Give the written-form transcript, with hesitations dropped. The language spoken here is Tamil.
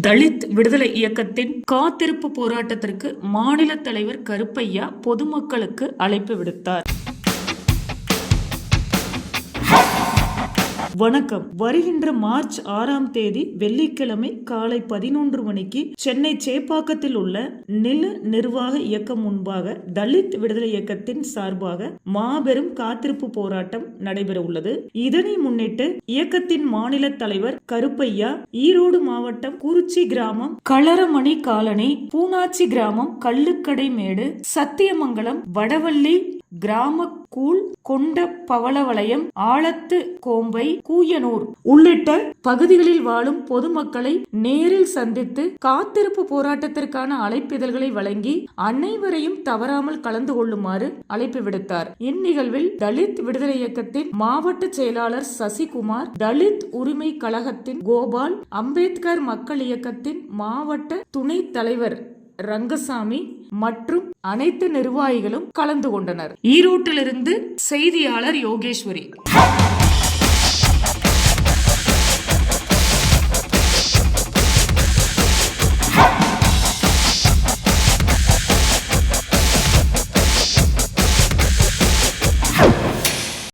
தலித் விடுதலை இயக்கத்தின் காத்திருப்பு போராட்டத்திற்கு மாநில தலைவர் கருப்பையா பொதுமக்களுக்கு அழைப்பு விடுத்தார். வணக்கம். வருகின்ற மார்ச் 6ஆம் தேதி வெள்ளிக்கிழமை காலை 11 மணிக்கு சென்னை சேப்பாக்கத்தில் உள்ள நில நிர்வாக இயக்கம் முன்பாக தலித் விடுதலை இயக்கத்தின் சார்பாக மாபெரும் காத்திருப்பு போராட்டம் நடைபெற உள்ளது. இதனை முன்னிட்டு இயக்கத்தின் மாநில தலைவர் கருப்பையா ஈரோடு மாவட்டம் குறிச்சி கிராமம், களரமணி காலனி, பூனாச்சி கிராமம், கள்ளுக்கடை மேடு, சத்தியமங்கலம், வடவள்ளி கிராம கூல், கொண்ட பவளவளையம், ஆழத்து கோம்பை, கூயனூர் உள்ளிட்ட பகுதிகளில் வாழும் பொதுமக்களை நேரில் சந்தித்து காத்திருப்பு போராட்டத்திற்கான அழைப்பிதழ்களை வழங்கி அனைவரையும் தவறாமல் கலந்து கொள்ளுமாறு அழைப்பு விடுத்தார். இந்நிகழ்வில் தலித் விடுதலை இயக்கத்தின் மாவட்ட செயலாளர் சசிகுமார், தலித் உரிமை கழகத்தின் கோபால், அம்பேத்கர் மக்கள் இயக்கத்தின் மாவட்ட துணைத் தலைவர் ரங்கசாமி மற்றும் அனைத்து நிர்வாகிகளும் கலந்து கொண்டனர். ஈரோட்டிலிருந்து செய்தியாளர் யோகேஸ்வரி.